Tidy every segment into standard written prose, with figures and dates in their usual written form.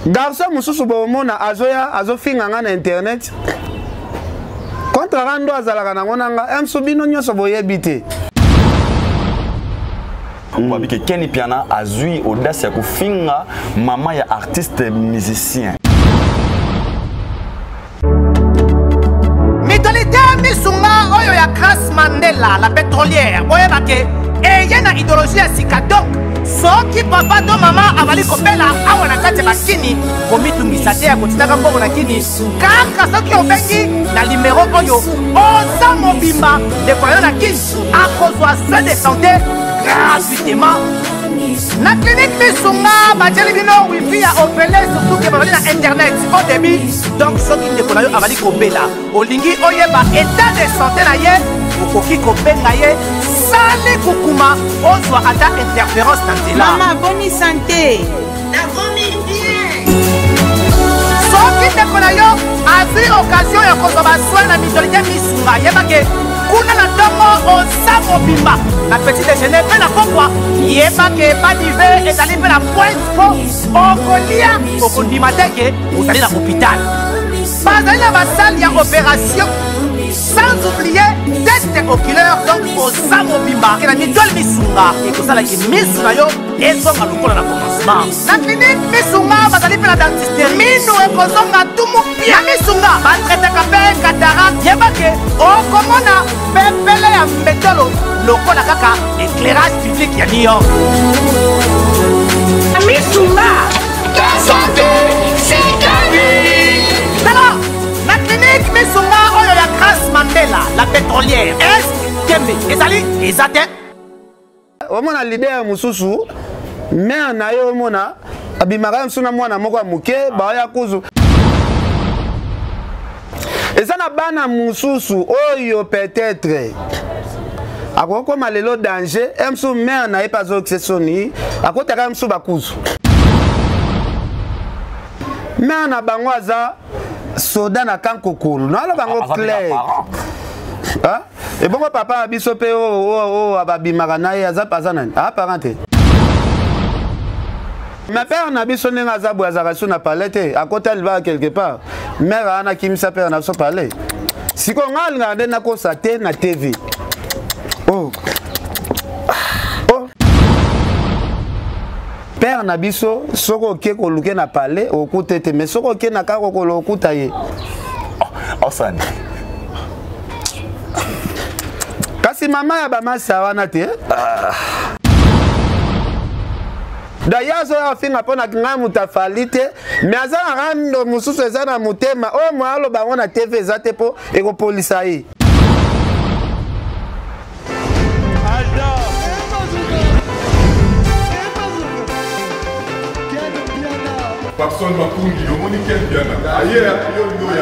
garçon mususu bomona azoya azofinga nga na internet contre rando azalaka nango nanga emsobino nyonso boyebi te. Parce que Kenny Piana a eu audace ya kufinga maman ya artiste musicien. Mitolité misunga oyo ya Grace Mandela la pétrolière. Boye bake et y a une idéologie à sika donc soki papa to maman avali kopela awa na kati bakini komitungisa te ya kotinaka mbongo na kini kaka soki obengi na numéro oyo oza mobimba ndeko na kini akozwa soin de santé gratuitement. Na clinique misunga bajeli bino wifi ya opele surtout ke bazali na internet au début donc soki ndeko na yo avali kopela olingi oyeba état de santé na ye okoki kobenga ye sali kukuma ozwa ata interférence na nzela. Maman boni santé nakomi bien. Soki ndeko na yo azwi occasion ya kozwa baswin na mitolité misunga yebake kuna na ntongo oza mobimba na petit déjeuner mpe na pokwa yebake badive ezali mpe na pointe po okolia okondima teke ozali na hôpital bazali na basali ya opération sans oublier test oculaire donc oza mobimba ke na mitole misunga ekosalaki misu na yo ezonga lokola na commencement. Na clinique misunga bazali mpe na dentiste minu ekozonga tumu pia misunga batretaka mpe cataracte yebake okomona pepele ya mbetolo lokola kaka éclairage public ya New York. Misunga Ta santé, c'est ta vie. alors na clinique misunga oyo ya Grace Mandela la pétrolière est kembe ezali eza te Omona leader mususu mère na yo omona abimaka msuna mwana moko ya muke baya kuzu eza na bana mususu oyo peut-être akoko malelo danger emsu mère na epa zo soni akotaka msu bakuzu mère na bango aza soda na kankokolo na ala bango clair ah et bon papa biso pe o ababimaka na ye aza nani ah parente ma père na biso nenga za bwazaka so na palette à côté il va quelque part mère ana kimisa père na so parler siko ngal ngande na ko sate na TV oh père na biso soko ke ko luke na palais okutete mais soko ke na kako ko lokuta ye Osani. Kasi mama ya bamasa wana te d'ailleurs so ya finga pona kinga mutafalite mais azana rando mususu ezana mutema o mwalo bango na TV ezate po eko polisa yi Personne va pour dire, on est quel bien. Ailleurs, il y a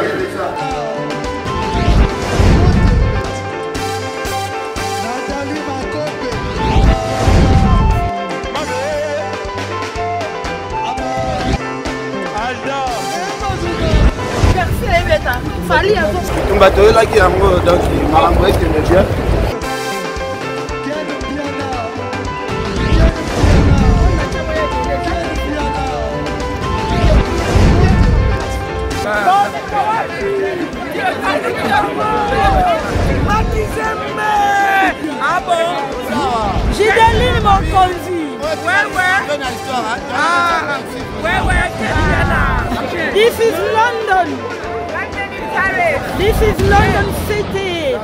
Fali à on va te là qui a donc malambo est bien Ah bon? J'ai des mon conduit. This is London. This is London City.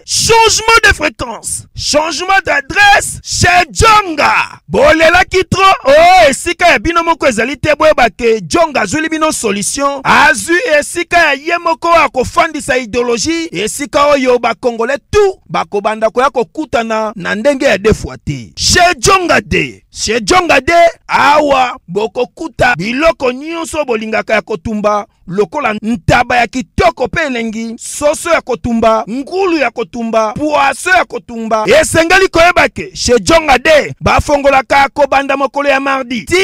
Changement de fréquence, changement d'adresse chez Djonga. Bolela kitro, oh, esika ya bino moko ezali te boyeba ke Djonga azuli bino solution. Azu esika ya ye moko akofandisa idéologie, esika oyo ba Congolais tout bakobanda koya kokutana na ndenge ya defwa te. chez Jongade. Chez Jongade, awa bokokuta biloko nyonso bolingaka ya kotumba lokola ntaba ya kitoko pe elengi, soso ya kotumba, ngulu ya kotumba, poaso ya kotumba. Esengeli koyebake chez Jongade bafongolaka kobanda mokolo ya mardi ti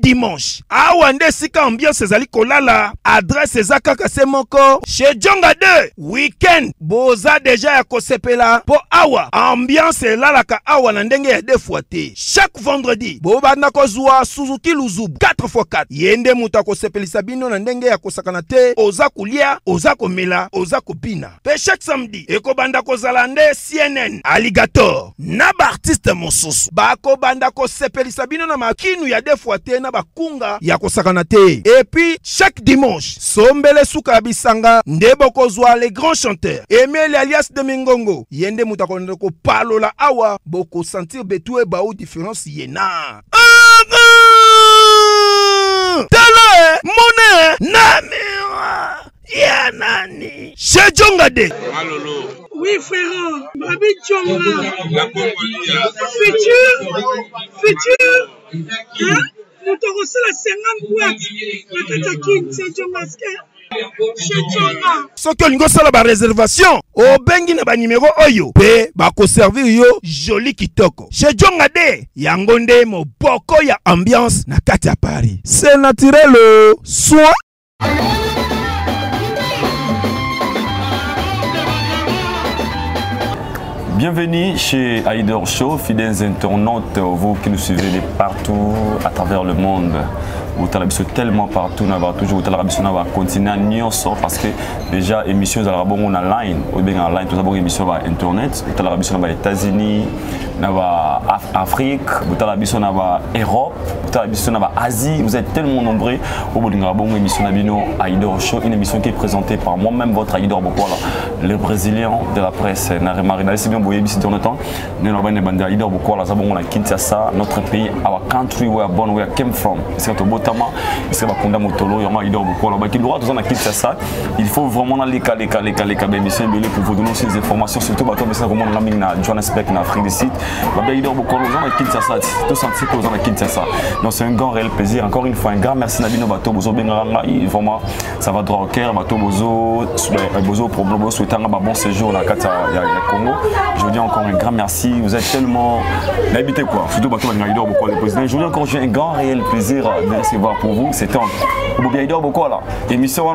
dimanche. Awa nde sika ambiance ezali kolala, adresse ezakaka se moko. Chez Jongade weekend boza deja ya kosepela po awa ambiance elalaka awa na ndenge ya defuate. Chaque vendredi bobanda kozwa Suzuki Luzubu 4x4 yende muta kosepelisa bino na ndenge ya kosakana te, oza kulia, oza komela, oza kopina. Pe chaque samedi ekobanda kozala nde CNN Alligator na ba artiste mosusu bakobanda kosepelisa bino na makinu ya defuate na bakunga ya kosakana te. Et puis chaque dimanche sombele suka bisanga nde bokozwa les grands chanteurs Emile alias de Mingongo yende muta konde ko palola awa boko sentir betue ba ou différence yena. Tele mone namira ya nani chez Jongade. Oui frère, Babi Djonga. Futur. Hein? Nous te recevons la 50 boîtes. La Katakin, c'est Djonga. Soki olingo sala ba réservation obengi na ba numéro oyo pe bako servir yo joli kitoko chez Jongade yango nde moboko ya ambiance na kati ya Paris. C'est naturel soit. Bienvenue chez Aïdor Show, fidèles internautes, vous qui nous suivez de partout à travers le monde. Vous avez tellement partout, nous avons toujours continuer à Nyonso parce que déjà émissions à on ligne, ou bien en ligne, nous avons émissions à internet, vous avez émissions aux États-Unis, Afrique, vous avez émissions à Europe, vous avez émissions à Asie, vous êtes tellement nombreux. Vous avez émission à Aïdor Show, une émission qui est présentée par moi-même, votre Aïdor Bokola, le Brésilien de la presse. Marina, c'est bien vous voyez ici dans le temps. Nous avons une Aïdor Bokola, nous avons la Kinshasa, notre pays, our country where born, where came from. Il faut vraiment aller pour vous donner aussi des informations, surtout comment on a Johannesburg, en Afrique du Sud. Donc c'est un grand réel plaisir. Encore une fois, un grand merci Nabino Bato Bozo Bengaranga. Vraiment, ça va droit au cœur. Bato Bozo, Bozo Problemo, souhaitant un bon séjour dans la Congo. Je vous dis encore un grand merci. Vous êtes tellement habité quoi. Surtout Bato Bengaranga, le président. Je vous dis encore un grand réel plaisir de recevoir pour vous. C'est un Bobiaïdor Bokola. Émission,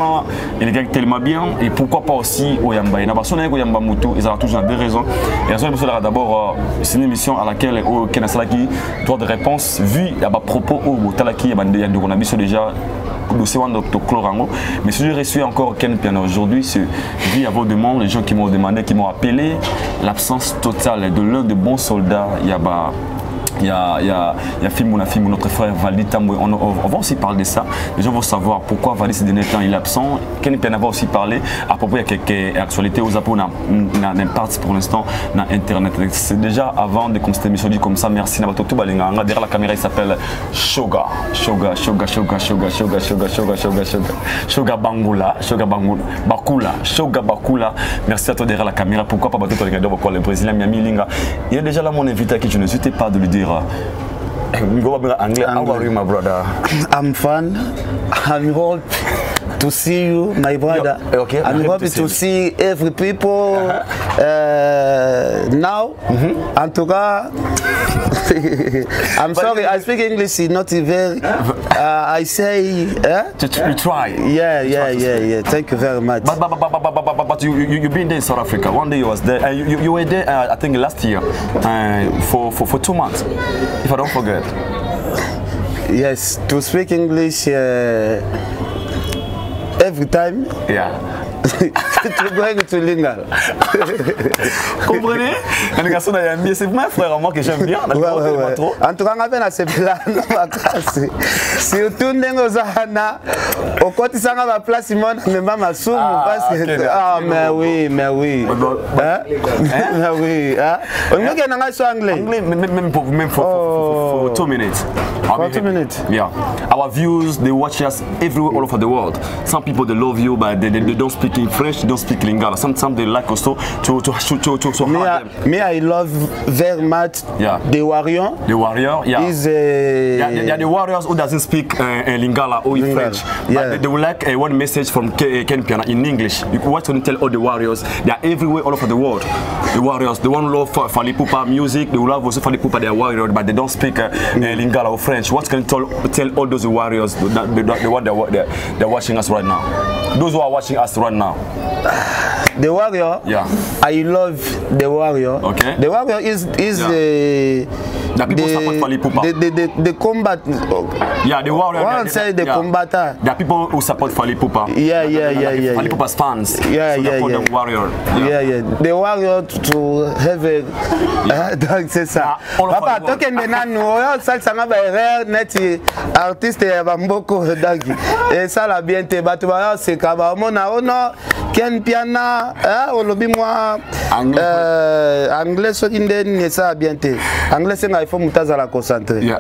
il est tellement bien. Et pourquoi pas aussi au Yamba. Il y a Yamba Moutou. Ils ont toujours des raisons. Et d'abord, c'est une émission à laquelle au Kenasalaki, droit de réponse, vu à propos au Talaki, il y a déjà. Mais si je reçois encore Ken Piano aujourd'hui, c'est vu à vos demandes, les gens qui m'ont demandé, qui m'ont appelé, l'absence totale de l'un des bons soldats, il y a Fimou, notre frère Valdi Tamboué. On va aussi parler de ça. Les gens vont savoir pourquoi Valdi ces derniers temps il est absent. Ken Piana va aussi parler à propos de quelques actualités aux apôts n'importe pour l'instant dans Internet. C'est déjà avant de commencer l'émission dit comme ça. Merci Nabato tout balinganga. Derrière la caméra il s'appelle Shoga Bangula, Shoga Bakula. Merci à toi derrière la caméra. Pourquoi pas battre le Brésilien Miami Linga. Il y a déjà là mon invité qui je n'hésitais pas de lui dire. Anglais. How are you, my brother? I'm fine. I'm happy to see you, my brother. Yeah, okay. I'm happy to see every people now. En tout cas, I'm sorry, I speak English, not very. I say. You try. Yeah. Thank you very much. But you've been there in South Africa. One day you was there. You were there, I think, last year for 2 months, if I don't forget. Yes, to speak English every time. Yeah. Tu going to Lingal. Comprenez? C'est mon frère à moi que j'aime bien. En tout cas, on a fait ce si on tourne aux Zahana, au côté ça va place Simon, mais pas ma somme parce que mais oui. Mais oui. On nous gagne en anglais. Même for 2 minutes. For 2 minutes. Yeah. Our viewers, they watch us everywhere all over the world. Some people they love you, but they don't speak English. in French, they don't speak Lingala. Sometimes they like also to me, I love very much the warrior. The warrior, yeah. Is the warriors who doesn't speak Lingala or in French. But they would like one message from Ken Piana in English. You want to tell all the warriors, they are everywhere all over the world. The warriors, they want love for Fally Ipupa music, they will love also Fally Ipupa, they are warriors, but they don't speak Lingala or French. What can you tell all those warriors, the one they're watching us right now? Those who are watching us right now. The warrior, I love the warrior. Okay. The warrior is the people support Fally Ipupa. The combat. Yeah, the warrior. One say the combatant. There are people who support Fally Ipupa. Yeah. Fally Ipupa's fans. Yeah. The warrior. Yeah. The warrior to have a. Donc c'est ça. Papa, toi qui es nanu, ça ça m'a fait net artiste bamboko dagi. Et ça la bien te battu c'est kaba mona ono Ken Piana olobi moi anglais so inde ça bien te. Anglais c'est il faut mutaza la concentrer.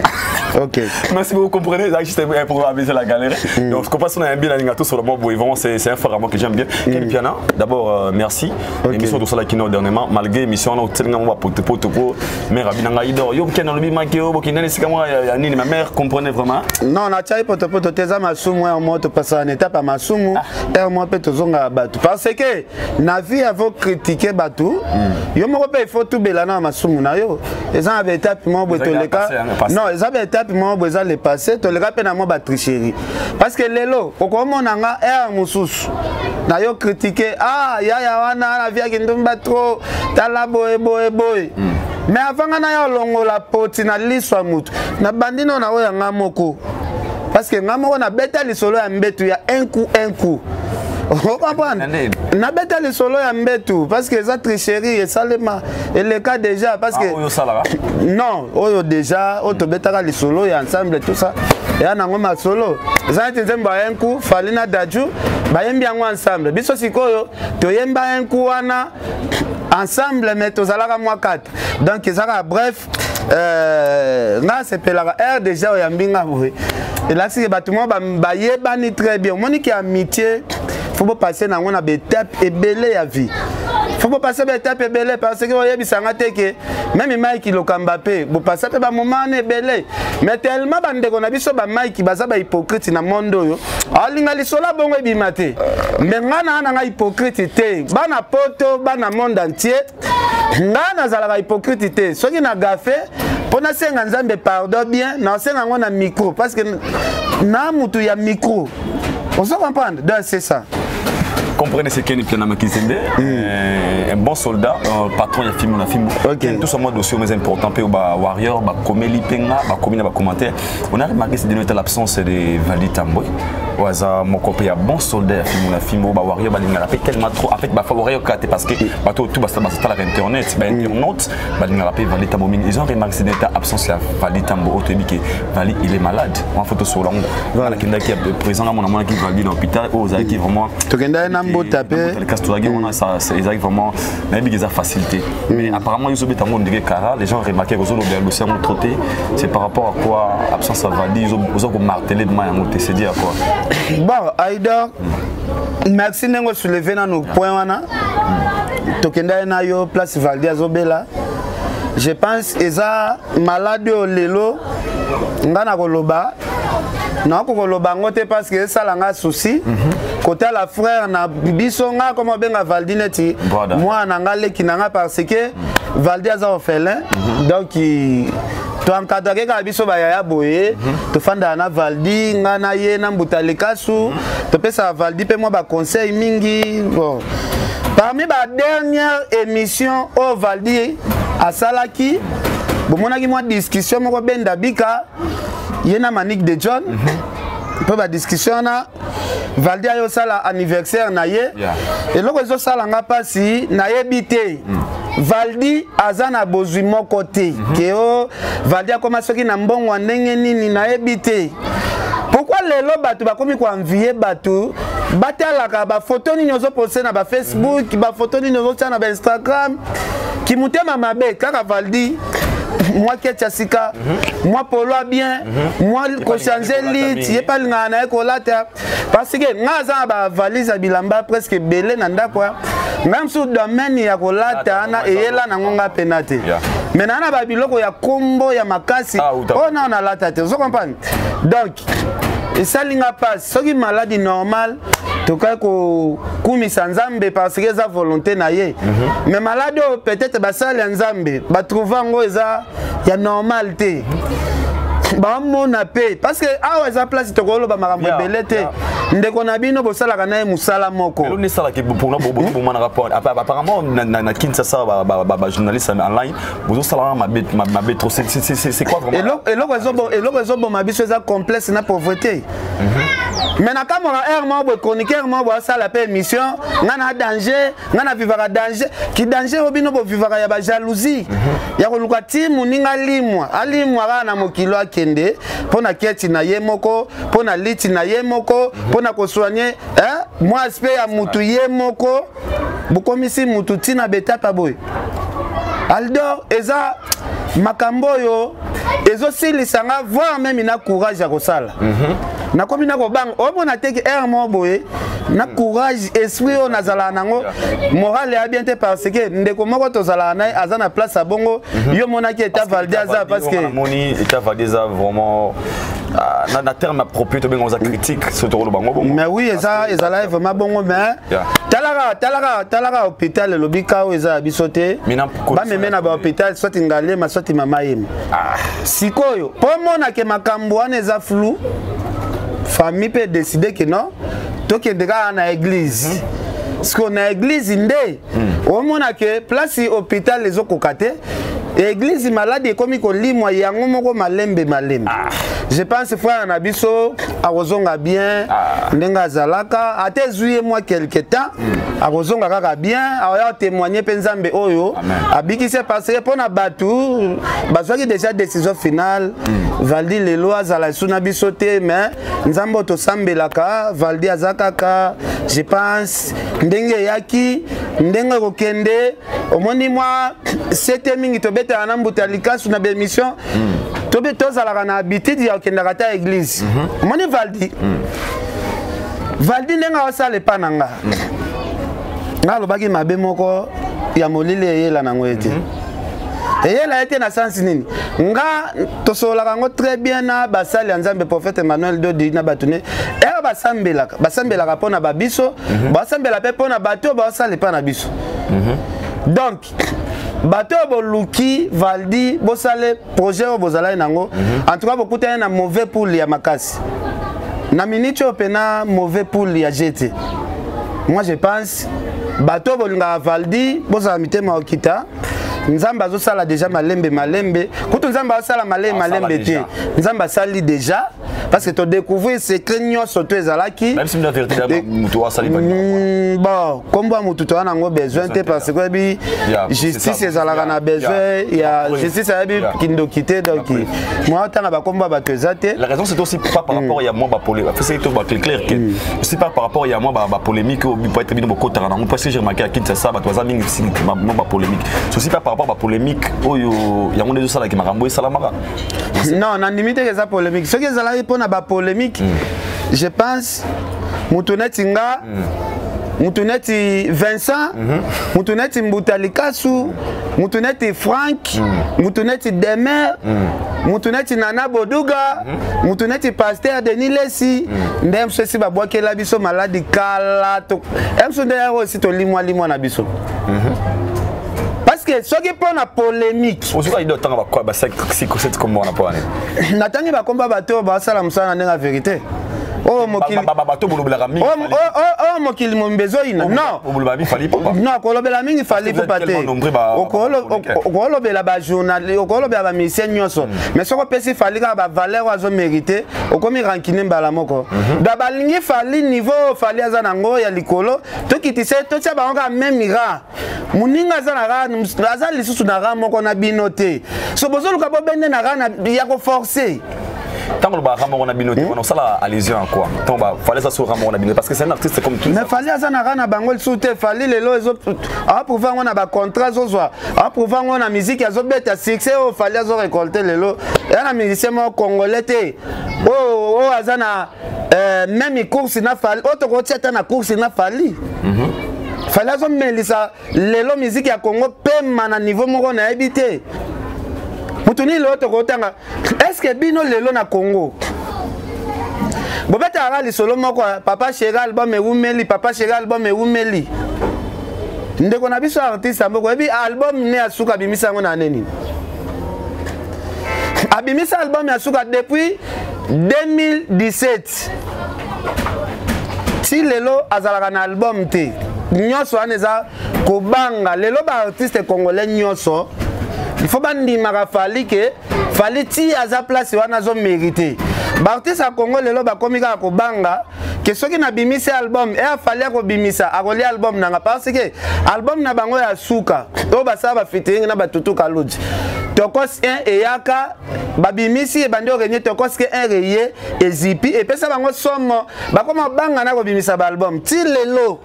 Ok. Merci beaucoup, vous comprenez, juste pour aviser la galerie. Donc je comprends qu'on a un bien à tout sur le mot, vraiment c'est un format que j'aime bien. Ken Piana, d'abord merci. Émission de ça qui nous dernièrement malgré émission on a tellement pour mais Rabinanga Idor, yo ken lobi makeo bokinani sikamo ya nini ma mère comprenait vraiment. Non, na chai poto teza masumu en moto passer en étape à masumu et moi peut zonga batu parce que na vie avant critiquer batu yo mo pe il faut tout belana masumu na yo ils ont étape mo botoleka non ils ont étape mo boza le passé toleka pe na mo ba tricherie parce que lelo okoma nanga mususu na yo critiquer ya wana na vie kindumba trop tala boy mais avant na yo longo la poti na liswa mutu na bandino na oya ngamoko parce que ngamoko na beta lisolo ya mbetu ya un coup on comprend na beta lisolo ya mbetu parce que ça tricherie et salema et le cas déjà parce que non oyo déjà auto beta lisolo ya ensemble tout ça et na ngoma solo ça nzemba un coup Falina Daju bayembi yango ensemble biso sikoyo toyemba un coup wana ensemble mais tozalaka moi 4 donc ça bref là c'est pelaka air déjà oyambinga boye et là c'est bâtiment ba yebani très bien monique amitié faut pas passer dans une étape et belé à vie faut pas passer étape et belé parce que oyebi sanga teke même Mike Lokambapé bo passer pe ba moment ne belé mais tellement bande ko na biso ba Mike baza ba hypocrite na mondo yo alinga lisola bongo ebimate mais ngana na hypocrite te bana poto bana monde entier ngana zala ba hypocrite te soki na gafe pona senga nzambe pardon bien na senga ngona micro parce que na mutu ya micro on se comprend donc c'est ça. Comprenez ce qu'est Ken Makizende, un bon soldat, patron il y a film, on a film. Tout ce monde aussi mais important pour warrior, comédie penga, comédie commentaire. On a remarqué c'est de l'absence de Vali Tamboy. Waza mon copain bon soldat film, on a film warrior, balinga rappé tellement trop. En fait warrior parce que tout basta la internet, internaute, balinga rappé Vali Tamboy. Ils ont remarqué cette absence la Vali Tamboy. Au début que Vali il est malade. En photo sur l'angle. Voilà qui est présent là mon qui Vali dans l'hôpital. Oh ça qui vraiment. Le cas c'est vraiment une facilité. Mais apparemment, les gens remarquent que c'est par rapport à quoi absence à Vali, ils ont martelé de main, c'est dit à quoi. Bon, Aïda, merci de soulever nos points. Tokenda na yo place Valdia Zobela. Je pense que ça malade au lelo ngana koloba. Non, parce que ça a un souci. Côté la frère, na bisonga comme ben Valdineti. Moi, nangale qui nanga parce que Valdi a orphelin. Donc tu encadrer ka biso ba ya boye, tu fanda na Valdi ngana ye na mbutaleka su. Tu peux ça Valdi pe moi ba conseil mingi. Bon. Parmi la dernière émission au Valdi à Salaki, bon mon a moi discussion mo ben dabika. Yena Manik de John, pour la discussion na Valdi a sala anniversaire na ye, et loko zo sala nga pasi na ye bité. Valdi azana bozui mon côté, que o Valdi a commencé ki na mbongo ndenge nini na ye bité. Pourquoi les lots batu ba komi ko envier batu batala ka ba photo ni nyozo poster na ba Facebook, ba photo ni nyozo tia na ba Instagram, ki mutema mabe kaka Valdi moi Ketchasika, moi Polo bien, moi Koshange lit, il n'y a pas le ngana kolata. Parce que Naza ba valise à Bilamba presque belé nanda quoi. Même sous domaine ya kolata ana et là nangonga penate. Mais nana ba biloko ya kombo ya makasi. Oh non na lata te. Vous comprenez? Donc et ça linga passe. Ce qui maladie normale, tout cas ko kumi sanzambe parce que ça volonté na ye. Mais malade peut-être ba sali nzambe, ba trouver ngo eza ya normalité. Ba mona pe parce que awa eza place to kolo ba makambo belete. Ndeko na bino bosala kana musala moko. Elo ni sala ke pour na bobo mon rapport. Apparemment na Kinshasa ba journaliste en ligne, bozo sala ma trop c'est quoi vraiment? Elo ezo ma biso eza complexe na pauvreté. Mais na kamora ermo bo chroniqueur mo bo sala pe émission, ngana danger, ngana vivara danger, ki danger obino bo vivara ya ba jalousie. Ya ko luka timu ninga alimwa na mokilo akende pona keti na ye moko, pona liti na ye moko, pona ko soigner moi aspect ya mutu ye moko, bukomisi mutu tina betapa boy. Aldo eza makambo yo ezo silisanga voir même ina courage ya kosala. Na komi na ko bang o bona teki mo boye na courage esprit on azala nango moral ya bien te parce que ndeko moko tozala na azana place à bongo yo monaki eta valder za parce que moni eta valder za vraiment na terme approprié to bengo za critique sur to bango bongo. Mais oui eza live vraiment bongo mais talaka hôpital le lobika o eza bisote ba meme na ba hôpital soit ngale ma soit mama yem sikoyo po mona ke makambo wana eza flou. Famille peut décider que non, donc il y a une église. Parce qu'on a une église, au moins que place hôpital les autres côtés, l'église malade comme il lit moi il y a un malembe. Je pense frère Nabiso a rozonga bien, nenga zalaka, a te moi quelque temps, a rozonga kaka bien, a témoigner penzambe oyo, a biki se passé pour na batu, bazwa ki déjà décision finale, valdi les lois za la suna bisote mais nzambo to sambelaka, valdi azakaka, je pense ndenge yaki, ndenge kokende, omoni moi c'était mingi to beta anambutalika suna be mission. Tobe tozalaka na habitude ya okendaka ta église. Moni Valdi. Valdi ndenga osala epa nanga. Nga lobaki mabe moko ya molile eyela nango ete. Eyela ete na sens nini? Nga tosolaka ngo très bien na basali ya Nzambe prophète Emmanuel Dodi na batune. Basambelaka pona babiso, basambela pe pona bato basala epa na biso. Donc bato boluki Valdi bosale projet o bozala nango en tout cas beaucoup na mauvais poule ya makasi na minute opena mauvais poule ya jeté. Moi je pense bato bolinga Valdi bosala mitema okita Nzamba azo sala déjà malembe kutu Nzamba asala malembe te Nzamba sali déjà parce que tu découvrir secret nyonso to ezalaki même si la vérité mutu asali pas bon comme ba mutu to na ngo besoin te parce que bi justice ezalaka na besoin ya justice ya bi kindo kité donc moi tanga ba komba ba kezate. La raison c'est aussi pas par rapport à moi ba polémique c'est tout clair que c'est pas par rapport à moi ba polémique ou peut être bien beaucoup tanga parce que j'ai remarqué à Kinshasa ba toza mingi ba polémique c'est aussi pas par rapport à polémique oyo ya ngo dezo sala ki makambo esalamaka. Non na limite que ça polémique ce que ezala na ba polémique je pense mutuneti nga mutuneti Vincent mutuneti Mbutalikasu mutuneti Frank mutuneti Demer mutuneti Nana Boduga mutuneti Pasteur Denis Lesi ndem ceci ba boakela biso maladi kala to emso d'ailleurs aussi to limwa na biso parce que ce qui pour la polémique aussi il doit attendre quoi bah c'est comme on a pas natangi ba komba bato ba sala musana na vérité oh mokili bato bolobela mingi oh mokili mombezo ina non bolobela mingi fali papa non kolobela mingi fali papa te okolobela ba journal okolobela ba mission nyonso mais soko pesi fali ka ba valeur wazo mériter okomi rankine mbala moko da balingi fali niveau fali azana ngo ya likolo to kitise to tia ba nga même mira muninga azana ga azali lisusu na ga moko na binote so bozoluka bo bende na ga na ya ko forcer tant que on a binoté on ça la allusion à quoi tant fallait ça sur on a binoté parce que c'est un artiste comme tout mais fallait ça na rana bangol souté fallait les lois a pour voir on a ba contrat zozwa a pour voir on a musique ya zobeta succès o fallait zo récolter les lois et un musicien congolais té oh azana même course na fallait autre côté na course na fallait fallait zo melisa les lois musique ya Congo pema na niveau moko na habité mutuni l'autre côté est-ce que bino lelo na Congo bobeta ara li solo moko papa chéri album e umeli papa chéri album e umeli ndeko na biso artiste amboko ebi album ne asuka bimisa ngo na neni abimisa album asuka depuis 2017 ti lelo azalaka na album te nyonso aneza kobanga lelo ba artiste congolais nyonso il faut bandimaka fali ke fali ti aza place wana zo mériter Bartiste à Congo lelo ba komika ko banga que soki na bimisa album e afali ko bimisa akoli album nanga parce que album na bango ya suka to basa ba featuring na batutu kalodi tokos 1 et yaka ba bimisi e bandi orenye tokos 1 reye et zipi et pesa bango somo ba koma banga na ko bimisa ba album ti lelo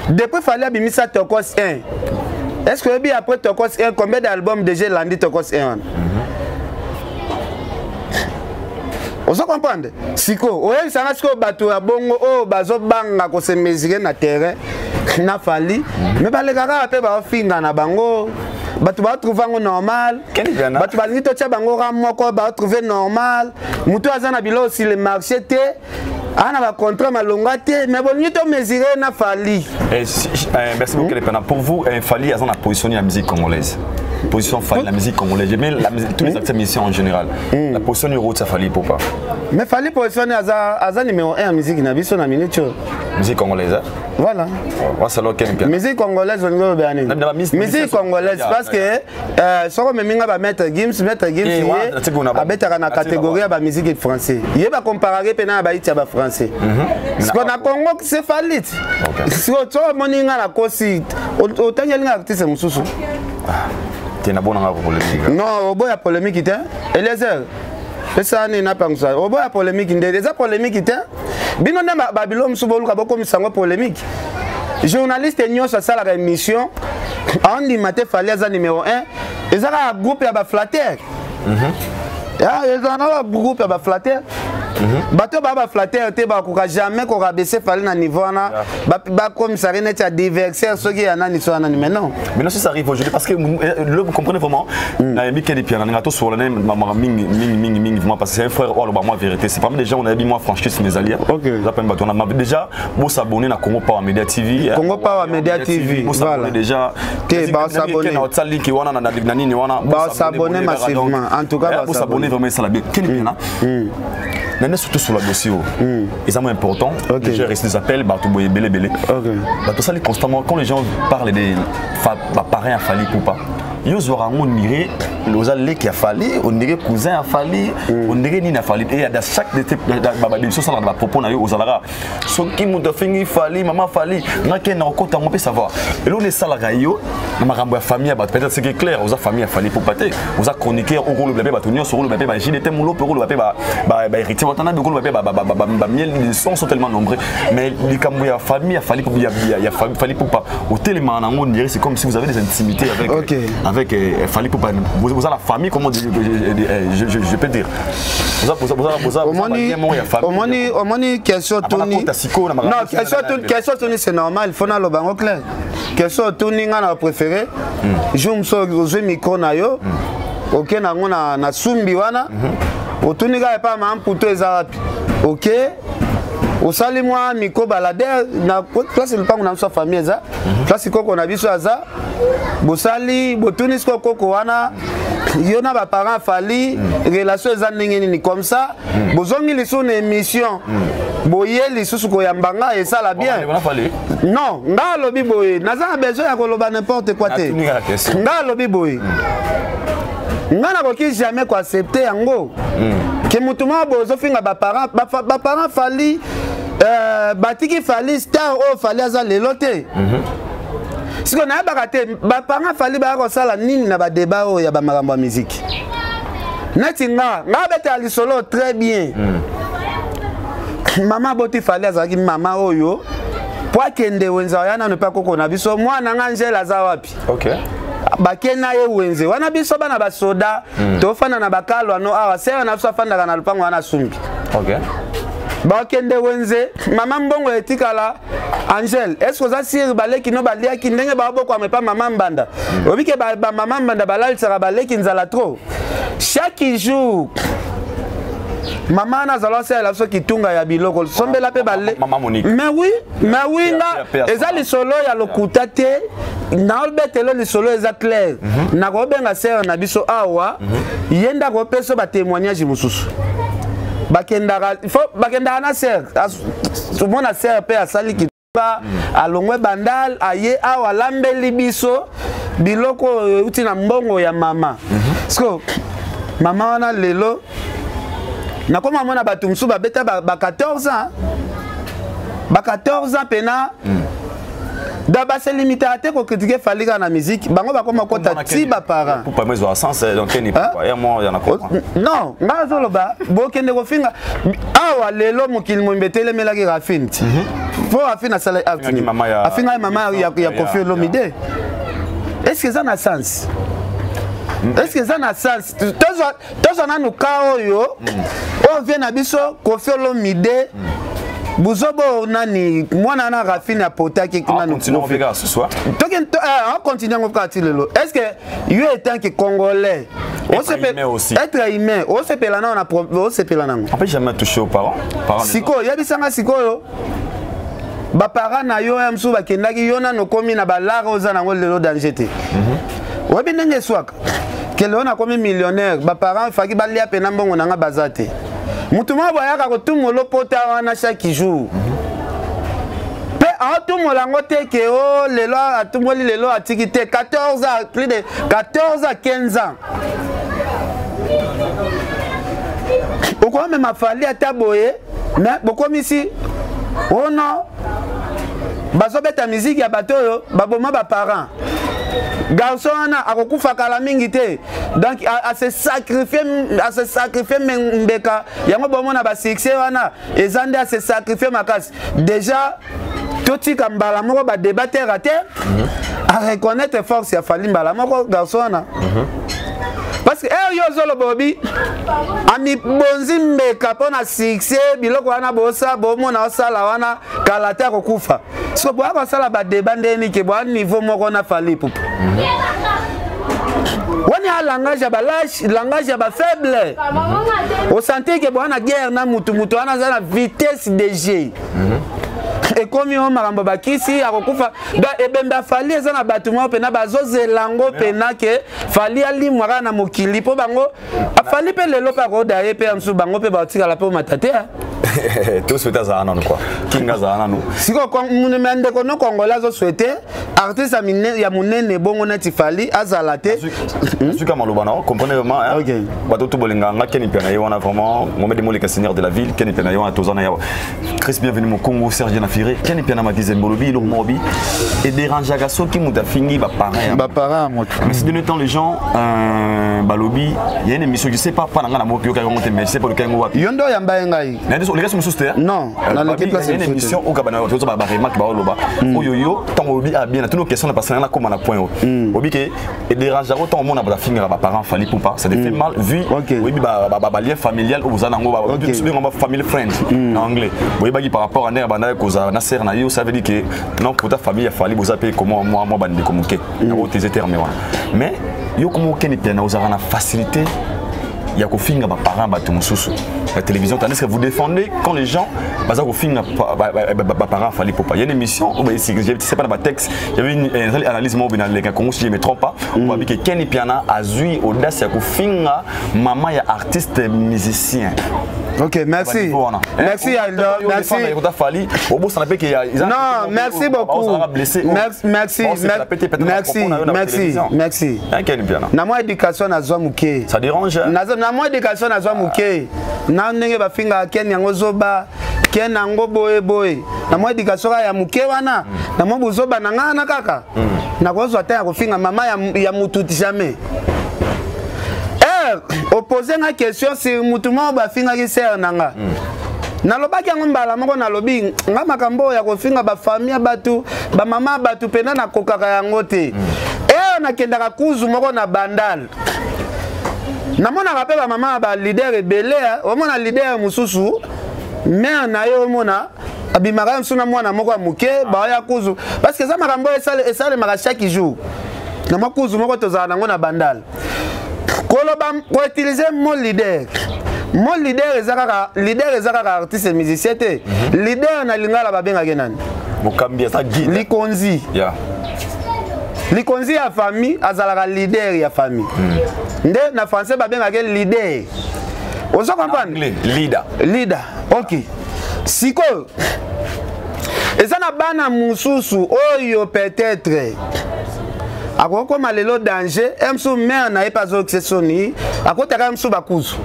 depuis fali bimisa tokos 1 est-ce que bi après tokos 1 combien d'albums déjà landi tokos 1 on se comprend siko oye sanga siko bato ya bongo o bazo banga ko se mesurer na terrain na fali mais ba le kaka pe ba finga na bango bato ba trouver ngo normal bato ba lito tia bango ra moko ba trouver normal mutu azana bilo aussi le marché te ana ba contrat malonga te mais bon nito mesurer na fali merci beaucoup les pour vous fali azana positionner la musique congolaise position fali la musique congolaise mais la musique tous les acteurs musiciens en général la position numéro ça fali pour pas mais fali positionner aza numéro 1 musique na biso na minute musique congolaise voilà c'est là musique congolaise on go bien musique congolaise parce que soko meminga ba mettre Gims abetaka na catégorie ba musique français yeba comparer pena ba itia ba français parce que na Congo c'est fali si to moninga na kosi otangelinga artiste mususu na bonne polémique non au bout ya polémique était Eliezer ça n'a pas ça au bout ya polémique déjà polémique était bino na Babylone subolu ka boko misango polémique journaliste nyonso sala ka émission on dit maté fallait za numéro 1 ezaka groupe ya ba flatteur ezana groupe ya ba flatteur bato ba flatteur te ba ko jamais ko baisser fallait na niveau na ba comme ça net à diversaire ce qui yana ni so na mais non ça arrive aujourd'hui parce que vous comprenez vraiment na Mikel et Pierre na to sur le mama mingi vraiment parce que c'est un frère ou moi vérité c'est parmi les gens on a dit moi franchise mes alliés j'appelle bato on a déjà vous s'abonner na Congo Power Media TV Congo Power Media TV voilà déjà que ba s'abonner na tsali ki wana na nini wana ba s'abonner massivement en tout cas ba s'abonner vraiment ça la bien Mikel et Pierre surtout sur le dossier c'est important les gens restent des appels bateau boye belé bateau ça constamment quand les gens parlent des parrains à Fali ou pas ils auront on dirait les allées qui a fallu on dirait cousin a fallu on dirait ni n'a fallu et dans chaque émission ça va propos na yo aux alara so qui mu de fingi fallu maman fallu na ken na okota on peut savoir et là on est ça la yo na makambo ya famille ba peut-être c'est clair aux famille a fallu pour pater aux a chroniquer au rôle bébé ba tonio sur le bébé ba JDT mon lo pour le bébé ba héritier on a de le bébé ba miel ils sont tellement nombreux mais les kambo ya famille a fallu pour ya fallu pour pas au tellement on dirait c'est comme si vous avez des intimités avec fallait pour vous avez la famille comment je peux dire au moins question Tony non question Tony c'est normal il faut na lobango clair question Tony ngana préféré jour so micro na yo OK na ngona na sumbi wana otuni ga pas ma mputo ezarapi OK osali moi micro balader na place le pango na sa famille eza place koko na biso aza bosali botuni koko wana yona ba parents fali relation eza ndenge nini comme ça bozongi liso na émission boye lisusu ko yambanga et ça la bien non nga lobi boye naza besoin ya koloba n'importe quoi te nga lobi boye nga na koki jamais ko accepter yango ke mutuma bozo finga ba parents fali batiki fali star o fali aza lelo te si on a baraté ba parents fali ba ko sala nini na ba débat o ya ba makambo ya musique Netinga, nga beta lisolo très bien. Maman boti fallait azaki maman oyo. Pour kende wenza yana ne pas koko na biso mwana ngangela za wapi. OK. Bakena ye wenze wana biso bana basoda tofana na bakalo no awa sera na biso afanda na lupango wana sumbi. OK. Bakende wenze mama mbongo etikala Angel est-ce que ça sir baleki no balia ki ndenge ba boko amepa mama mbanda obike ba mama mbanda balali sera baleki nzala trop chaque jour maman na zalo sera la so kitunga ya biloko sombela pe balé maman Monique mais oui nga ezali solo ya lokuta te na olbetelo li solo eza clair na ko benga sera na biso awa yenda ko peso ba témoignage mususu bakendaka il faut bakendaka na ser tout monde a ser pe asali ki ba alongwe bandal aye awa lambeli biso biloko uti na mbongo ya mama sko mama wana lelo nakoma mona batu msu babeta ba 14 ans ba 14 ans pena da ba se limiter à te ko critiquer falika na musique bango bakoma kota ti ba parents pour pas mettre à sens donc ni pas et moi il y en a quoi non nga zolo ba bo kende ko finga awa lelo mokili mombetele melaki rafinti fo afina sala afinga mama ya Koffi Olomide est-ce que ça na sens est-ce que ça na sens tozo na nuka oyo on vient na biso Koffi Olomide Buzobo nani mwana na Rafine apotaki kuna nous continuons à ce soir. On continue à faire lelo. Est-ce que you étant que congolais être humain on se pela na on se pela na. On peut jamais toucher aux parents. Siko yebisanga siko yo. Ba parents na yo amsu bakendaki yo na no komi na balara oza na lelo danger te. Webi ndenge swaka. Kelo na komi millionnaire ba parents faki balia pena mbongo nanga bazate. Mutuma boyaka ko tumolo pota wana chaque jour. Pe atumola ngote ke o lelo atumoli lelo atikite 14 ans plus de 14 à 15 ans. Pourquoi même a fallu ataboye mais beaucoup ici oh non bazo beta musique ya batoyo baboma ba parents. Garçon ana akokufa kala mingi te donc à se sacrifier mbeka yango bomona ba succès wana ezande à se sacrifier makasi déjà toti kambala moko ba débattre raté à reconnaître force ya fali mbala moko garçon ana parce que yo zolo bobi ami bonzi mbeka pona succès biloko wana bosa bomona osala wana kala te akokufa so bo akosala ba débat ndeni ke bo niveau moko na fali pupu on a langage ya balâche langage ya ba faible au sentir que bon na guerre na mutu wana za na vitesse de G et comme on maramba bakisi akokufa da ebemba fali eza na batuma pena bazozelango pena ke fali ali mwaka na mokili po bango afali pe lelo pa ko daye pe amsu bango pe batika la pe matate tout souhaiter ça non quoi kinga za nanu siko ko munende ko no congolais zo souhaiter artiste ya munene bongo na tifali azalate suka maloba na comprenez vraiment OK bato to bolinganga keni pena yo na vraiment Mohamed Moleka seigneur de la ville keni pena yo tozana ya Chris bienvenue mon Congo Serge Nafiré keni pena makize mbolobi lo mobi et dérange ga soki muta fingi ba parents mais si de temps les gens balobi il y a une émission je sais pas na na moki yo ka ngote mais c'est pas le kango wapi yondo ya mbaye ngai non, dans l'équipe là c'est une émission où kabana to ba remarque ba oloba oyoyo tant obi a bien toutes nos questions parce que na comme na point obi ke et dérange autant mon ba finir ba parents fali pour pas ça fait mal vu obi ba lien familial ou za nango ba ba family friend en anglais obi ba par rapport à ner bana ko za na ser na yo ça veut dire que non pour ta famille fali vous appelez comment moi bande communiquer na tes termes mais yo comme ken bien na ozara na facilité il y a kofinga ba parents ba tumususu la télévision tandis que vous défendez quand les gens baza kofinga ba parents fallait pour pas il y a une émission où je sais pas dans ma texte il y avait une analyse moi dans les Congo si je me trompe pas on va dire que Kenny Piana a zui audace ya kofinga maman ya artiste musicien. OK, merci. Merci Aldo, merci. Non, merci beaucoup. Merci. Na moi éducation na zwa muke. Ça dérange. Na moi éducation na zwa muke. Na ndenge ba finga ken yango zoba, ken nango boye. Na moi éducation ya muke wana. Na moi bozoba na ngana kaka. Na ko zwa ta ya ko finga mama ya mututi jamais. Hier, opposé une question sur Moutouma Bafinga qui sert nanga. Nalobaki yango mbala moko nalobi nga makambo ya kofinga ba famille batu ba mama batu pena na kokaka yango te. Nakendaka kuzu moko na bandal. Namona rappel ba mama ba leader ebele, omona leader mususu, mais na yo omona abimaka msuna mwana moko muke ba ya kuzu parce que ça makambo esale maka chaque jour. Na makuzu moko tozala nango na bandal. Koloba ko utiliser mon leader. Mon leader ezaka artiste et musicien te. Leader na lingala babenga kenani? Mokambia sa guide. Likonzi. Yeah. Likonzi ya famille azalaka leader ya famille. Nde na français babenga ke leader. Ozo comprendre? Leader. OK. Siko. Eza na bana mususu oyo peut-être akoko malelo danger, emsu mère na epazo accessory, akotaka emsu bakuzu.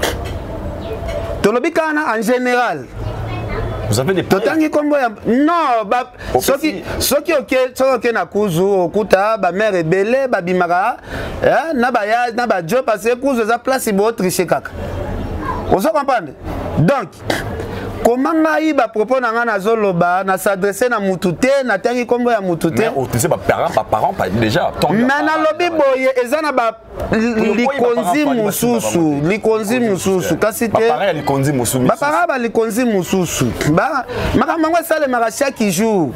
Tolobi kana en général. Vous avez des totangi kombo ya non ba soki ok na kuzu okuta ba mère ebele ba bimaka na ba ya na ba jo parce que kuzu za place bo tricher kaka. On se comprendre. Donc comment ngai ba propos na ngana zoloba na s'adresser na mutute na tangi kombo ya mutute. Mais tu sais ba parents pas déjà. Mais na lobby boye ezana ba likonzi mususu kasi te ba likonzi mususu ba likonzi mususu ba makambo sale maka chaque jour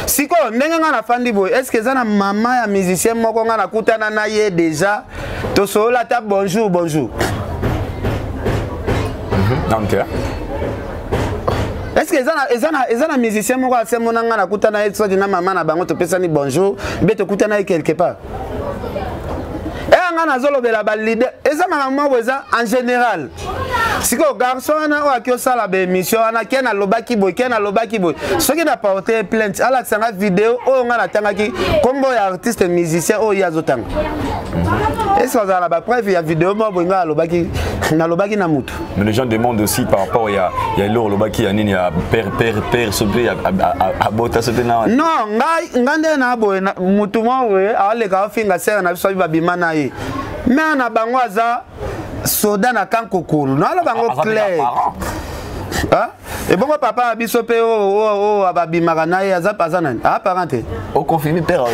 siko ndenge nga na fandi boy est-ce que ezana mama ya musicien moko nga na kutana na ye déjà to sola ta bonjour donc est-ce que ezana musicien moko asemona nga na kutana ye so dina mama na bango to pesa ni bonjour be to kutana ye quelque part nga nazolobela ba leader eza makambo eza en général siko garçon na o sala ba émission ana kena lobaki boy soki na porter plainte ala sanga vidéo o nga na tangaki kombo ya artiste musicien o yazotanga est-ce que za ba preuve ya vidéo mo boy nga lobaki na mutu. Mais les gens demandent aussi par rapport il y a l'or lobaki ya nini ya père sobe à bota sobe na non ngande na boy mutu mo we ale ka finga sera na biso babima na ye mais na bango aza soda na kankokulu na bango clair et bon papa biso pe o ababimaka na ye aza nani parenté o confirmer père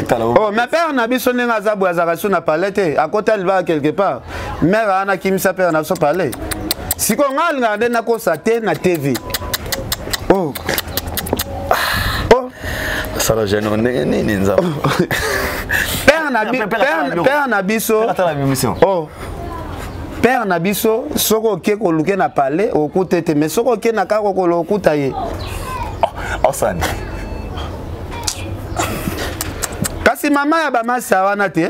mais père na biso ndenge aza boye azaka so na palais akota liba quelque part mère ana kimisa père na so palais siko ngalinga nde nakosa te na TV sala jeune nini nza père na biso père na biso soko ke ko luke na palais okutete mais soko ke na kako ko lokuta ye osani kasi mama ya ba masa wana te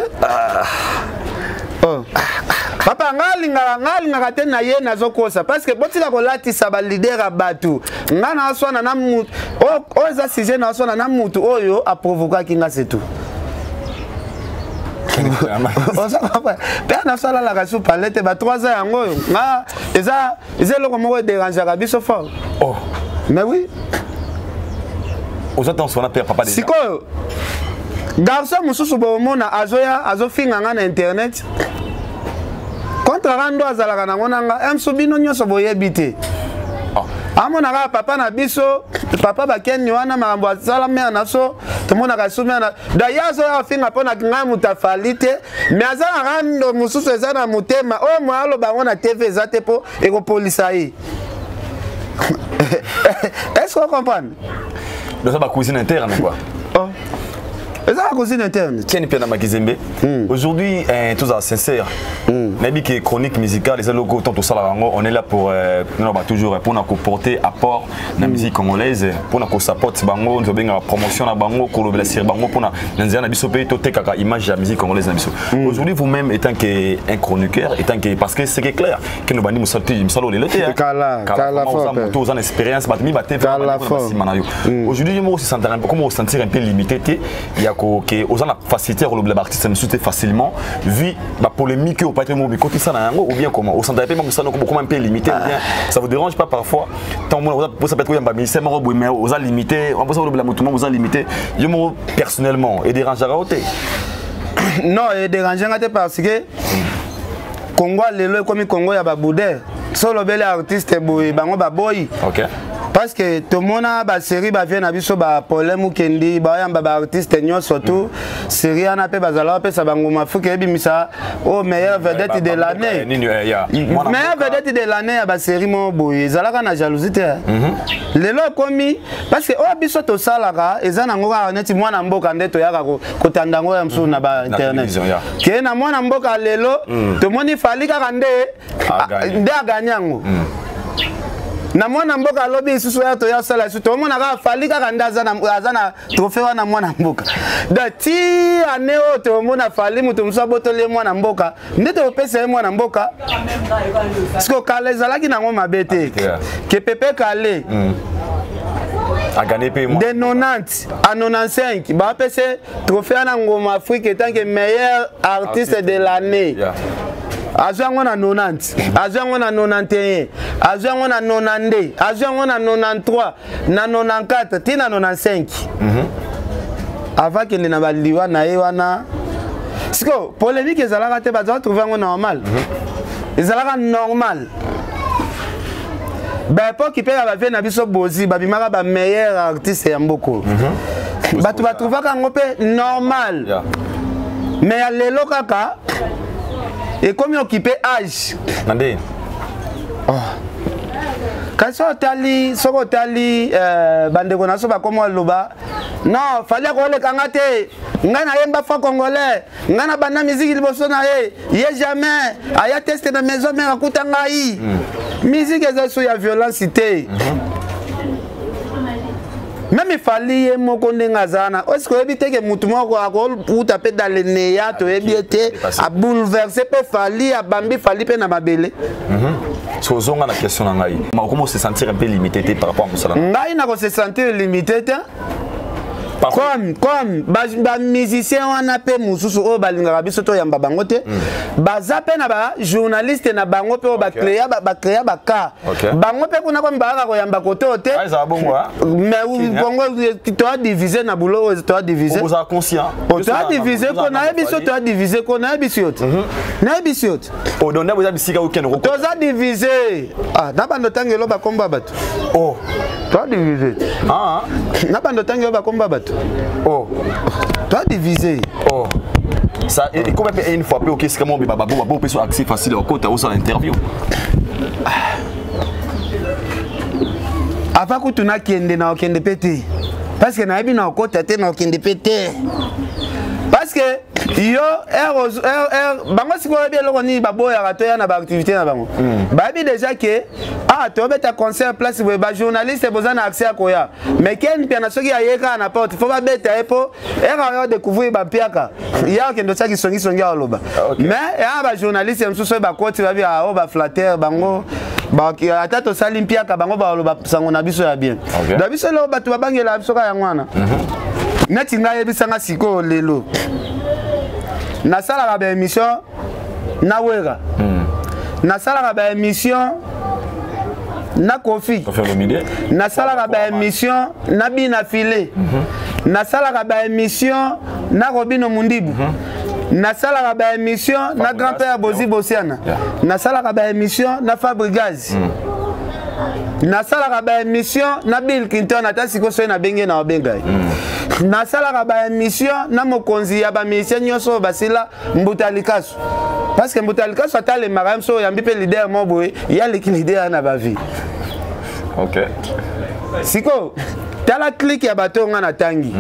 papa ngalinga te na ye nazokosa parce que botika ko latisa ba leader batu ngana aswana na mutu o eza sujet na aswana na mutu oyo a provoquer kinga c'est tout. Père na sala la rasu palette ba 3 ans yango nga eza loko moko déranger ka biso fort. Oh mais oui aux attentes on a père papa déjà siko garçon mususu bo mona azofinga nga na internet contre rando azalaka na ngonanga emsubino nyoso boyebite amonaka papa na biso papa bakeni wana makambo asala mère na so tomonaka so mère na d'ailleurs so afinga mpona nga mutafali te mais aza na rando mosusu eza na motema oyo moalo bango na TV eza te mpo ekopolisa ye est-ce qu'on comprend donc ça va cuisine interne quoi eza la cuisine interne tiens pia na makizembe aujourd'hui tous à sincère nabi qui est chronique musicale les locaux tant au salarango on est là pour toujours pour nous porter apport la musique congolaise pour nous support bango nous bien promotion na bango kolobela sir bango pour na nzana biso pe to tekaka image de la musique congolaise na biso aujourd'hui vous-même étant qu'un chroniqueur étant que parce que c'est clair que nous bandi musati msalo le loté kala fort tous en expérience batmi baté aujourd'hui moi aussi sentir un peu comment sentir un peu limité il y a que aux la facilité à le artiste me facilement vu la polémique au patrimoine côté ça ou bien comment au centre même ça comme un peu limité bien ça vous dérange pas parfois tant vous ça peut être un ministère mais aux a limité on peut ça le mouvement vous a limité je me personnellement et dérange à côté non et dérange parce que Congo lelo comme Congo ya ba boudé solo bel artiste boy bango ba boy. OK. Parce que tout le monde a une série qui vient à problème ou kendi ba artiste surtout série on appelle bazala pe ça bangoma faut que bimisa oh meilleure vedette de l'année meilleure vedette de l'année à ba série mo boy ezalaka na jalousie te lelo komi parce que oh biso to salaka ezana ngoka neti mwana mboka ndeto yaka ko tandango ya msu na ba internet ke na mwana mboka lelo to moni fali kaka nde aganyango na mwana mboka lobi isusu ya to ya sala isusu to mona ka fali kaka ndaza na trophée wana mwana mboka da ti aneo to mona fali mutu mso botole mwana mboka ndete pesa mwana mboka siko kale zalaki na ngoma bete ke pepe kale a gagné paiement de 90 à 95 ba pese trophée na ngoma Afrique tant que meilleur artiste de l'année. Azango na 90, azango na 91, azango na 92, azango na 93, na 94, tina 95. Avant que na baliwa na ewana. Siko polémique ezalaka te baza trouver ngo normal. Ezalaka normal. Ba époque pe ba vient na biso bozi ba bimaka ba meilleur artiste ya mboko. Batu ba trouver ka ngope normal. Mais lelo kaka et comme occupé âge. Nandé. Quand soko tali bandeko na so ba komo loba. Non, fallait ko le kangate. Ngana yemba fa congolais. Ngana banda musique liboso na ye jamais aya tester na maison mais akuta ngai. Musique ezo ya violence té. Même il fallait moko ndenga zana. Est-ce que éviter que mutu moko akol pour taper dans le néa to ebité a bouleverser pe fallait a bambi fallait pe na mabele. So zonga na question na ngai. Ma comment se sentir un peu limité par rapport à ça? Ngai na ko se sentir limité. Comme ba musicien wana pe mususu o balingaka biso to yamba bango te baza pe na ba journaliste na bango pe o ba créer ba ka bango pe kuna kwa mbaka ko yamba kote ote mais bongo to a diviser na boulot to a diviser vous êtes conscient to a diviser ko na biso to a diviser ko na biso na biso o donner vous avez bisika weekend ko to a diviser ah na bando tangelo ba komba bato oh to a diviser ah na bando tangelo ba komba bato. Oh, toi divisé. Oh, ça et comment une fois peu qu'est-ce que mon baba bon peut soit accès facile au côté où l'interview. Avant que tu n'as kende na kende pété. Parce que na bi na côté te na kende pété. Parce que yo bango siko bien lo ni babo ya rato ya na ba activité na bango. Ba bi déjà que ah to beta concert place ba journaliste besoin accès à koya. Mais ken pia na soki ayeka na porte faut ba beta epo era yo découvrir ba piaka. Ya kendo tsaki songi aloba. Mais ya ba journaliste msuso ba koti ba bi a ba flatter bango ba ata to sali piaka bango ba aloba sango na biso ya bien. Da biso lo batu ba bangela biso ka ya ngwana. Neti ngai bisanga siko lelo. Na sala ba émission na wera. Na sala ba émission na Kofi. Na sala ba émission na Bina Filé. Na sala ba émission na Robino Mundibu. Na sala ba émission na grand-père Bozi Bosiana. Na sala ba émission na Fabrigaz. Na sala ba émission na Bill Clinton ata siko so na benge na obengai. Na sala ba émission na mokonzi ya ba musicien nyoso basila Mbutalikasu. Parce que Mbutalikasu ata le maram so yambi pe leader mo boy, ya le leader na ba vie. OK. Siko tala click ya bato ngana tangi.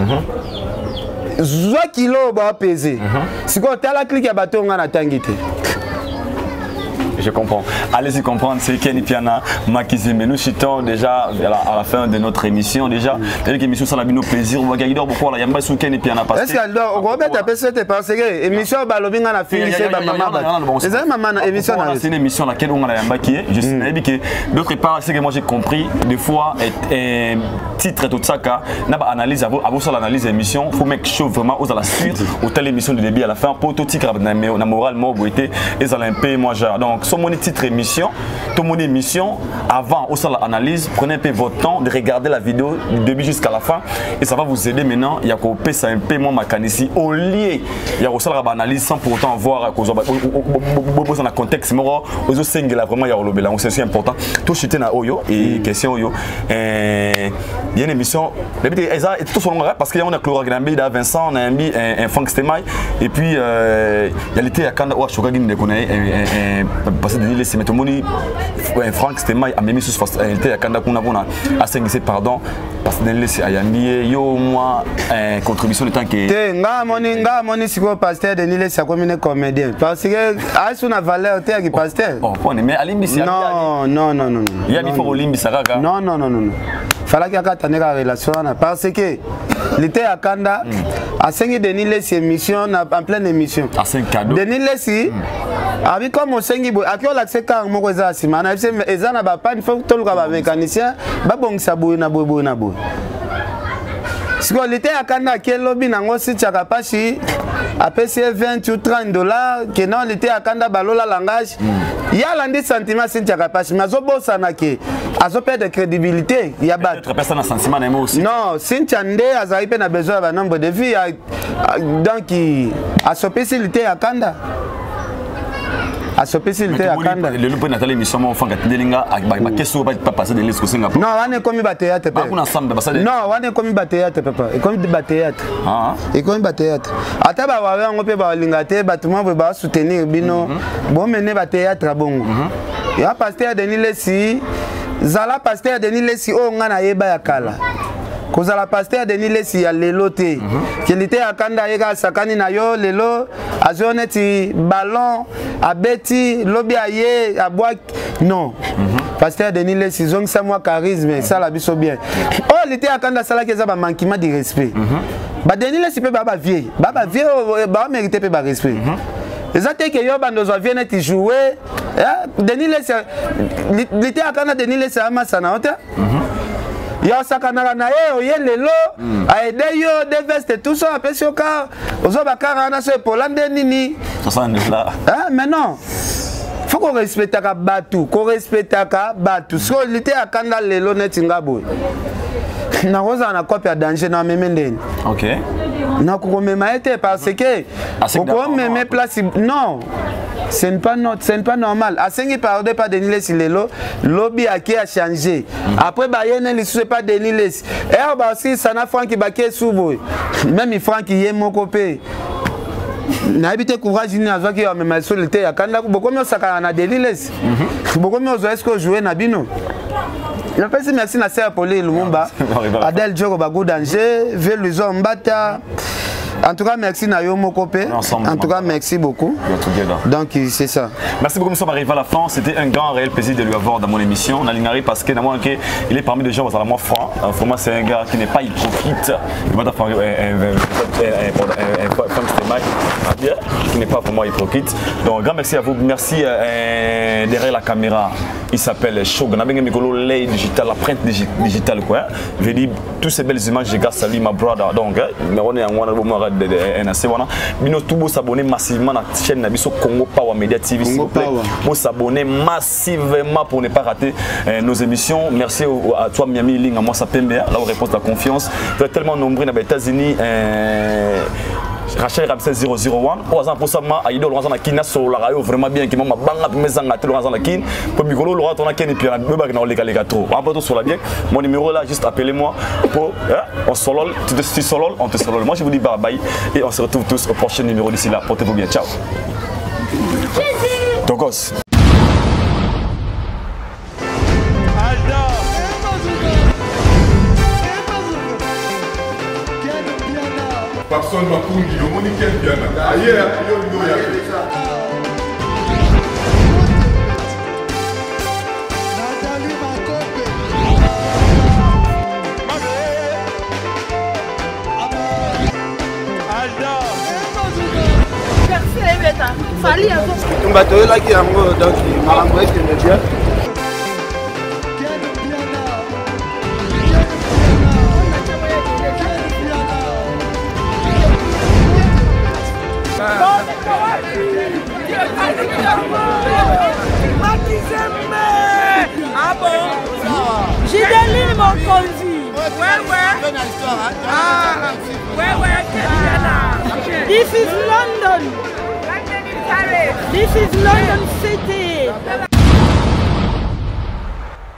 Zwa kilo ba peser. Siko tala click ya bato ngana tangi te. Je comprends. Allez-y comprendre, c'est Kenny Piana, Makizime. Nous chutons déjà à la fin de notre émission. Déjà, l'émission ça a mis nos plaisirs. On va gagner pourquoi la yamba sous Kenny Piana parce que. Est-ce que alors on va taper cette parce que émission balobinga na fini c'est maman. C'est ça maman émission na. C'est une émission laquelle on a la yamba qui est. Je sais que d'autre part, c'est que moi j'ai compris des fois titre tout ça car n'a pas analyse avant ça l'analyse émission, faut make sure vraiment aux à la suite, au telle émission de début à la fin pour tout titre na moral moi boité et ça l'impé moi genre donc mon titre émission, tout mon émission, avant, au sein de l'analyse, prenez un peu votre temps de regarder la vidéo du début jusqu'à la fin et ça va vous aider maintenant. Il y a qu'au ça un peu moins ici au lieu il y a aussi la analyse sans pour autant voir dans le contexte mais aux autres là vraiment il y a le bilan c'est important tout chuter na oyo et question oyo il y a une émission tout son parce qu'il y a on a Clara Grambi da Vincent on a un Frank Stemai et puis il y a l'été à Kanda Choka Guine connaît parce que Denis c'est Metomoni Frank Stemai a même sous l'été à Kanda qu'on a à 5 pardon parce que Denis c'est Ayambi yo moi contribution de temps que nga moni siko pasteur Denis c'est comme comédien parce que a son valeur te qui pasteur mais Alimbi c'est non il y a faut Olimbi Saraka non fallait qu'il y ait une relation parce que l'été à Kanda a 5 Denis les émission en pleine émission à 5 cadeaux Denis les avec comme au 5 a qui on l'accès car mon cousin simana ezana ba pas il faut tout le mécanicien ba bon saboui na boy si l'été à Kanda quel lobby nango si tu as pas si à PC 20 ou 30 dollars que non l'été à Kanda balola langage il y a l'un sentiment si tu as pas si mais azobo sanake azope de crédibilité il y a pas d'autres personnes à sentiment même aussi non si tu as azari pe na besoin d'un nombre de vies donc à sopesi l'été à Kanda à sopécilité à Kanda le loup Nathalie mission mon fanga delinga ba question pas passer de l'isque Singapour non on est comme ba théâtre pas on ensemble ba ça non on est comme ba théâtre papa et comme ba théâtre et comme ba théâtre ata ba wa ngo pe ba lingate ba tout monde ba soutenir bino bon mener ba théâtre bongo ya pasteur Denis Lesi zala pasteur Denis Lesi o ngana yeba ya kala kozala pasteur Denis Lesi ya lelo te kilité ya Kanda yeka sakani na yo lelo azoneti ballon abeti lobi aye abwa non pasteur Denis Lesi zong sa moi charisme ça la biso bien oh l'été ya Kanda sala ke za ba manquement de respect ba Denis Lesi pe ba vieux ba mériter pe ba respect ezate ke yo bando zo vienne ti jouer Denis Lesi l'été ya Kanda Denis Lesi ama sana ota yo sakana na ye lelo aide yo de veste tout ça apesi yo car ozo bakara na so polande nini 60 là mais non faut qu'on respecte ka batu so l'été à Kanda lelo netinga boy na roza na copie danger na memendeni OK na ko mema été parce que ko meme place non ce n'est pas normal. À 5 par pas Denis Lesi lelo lobby a qui a changé. Après Bayern ne sait pas Denis Lesi. Et bah aussi ça na Franck Baké soubo. Même Franck y est mon copain. Na habité courage ni azo qui a même sur le thé à Kanda beaucoup mieux ça na Denis Lesi. Beaucoup mieux est-ce que jouer na bino. Je pense merci na sœur Pauline Lumumba. Adèle Djoko Bagou danger, Veluzo Mbata. En tout cas, merci Nayo Mokopé. En tout cas, merci beaucoup. Donc, c'est ça. Merci beaucoup, nous sommes arrivés à la fin. C'était un grand réel plaisir de lui avoir dans mon émission. On a l'ingari parce que il est parmi les gens, moi franc. Vraiment, c'est un gars qui n'est pas hypocrite. Qui n'est pas vraiment hypocrite. Donc, grand merci à vous. Merci derrière la caméra. Il s'appelle Shog. On a bien Mikolo Lay Digital, la print digitale. Je dis toutes ces belles images, je garde salut ma brother. Donc, on est en Bino tout s'abonner massivement à la chaîne Nabiso Congo Power Media TV s'il vous plaît. Vous s'abonner massivement pour ne pas rater nos émissions. Merci à toi Miami Ling, à moi ça PMBA, là où répond la confiance. Vous êtes tellement nombreux dans les États-Unis. Rachel Ramsey 001 au pour ça ma aido le ranzana kina sur la radio vraiment bien qui m'a banga mezanga te le ranzana kin pour micro le ranzana ken et puis me bag na les trop un peu sur la bien mon numéro là juste appelez-moi pour on solol tu te solol on te solol moi je vous dis bye bye et on se retrouve tous au prochain numéro d'ici là portez-vous bien ciao Togos. Personne m'a conduit, le monde est bien. Ailleurs, il y a Bon, Ah bon? Gideline Mokonzi. This is London. This is London City.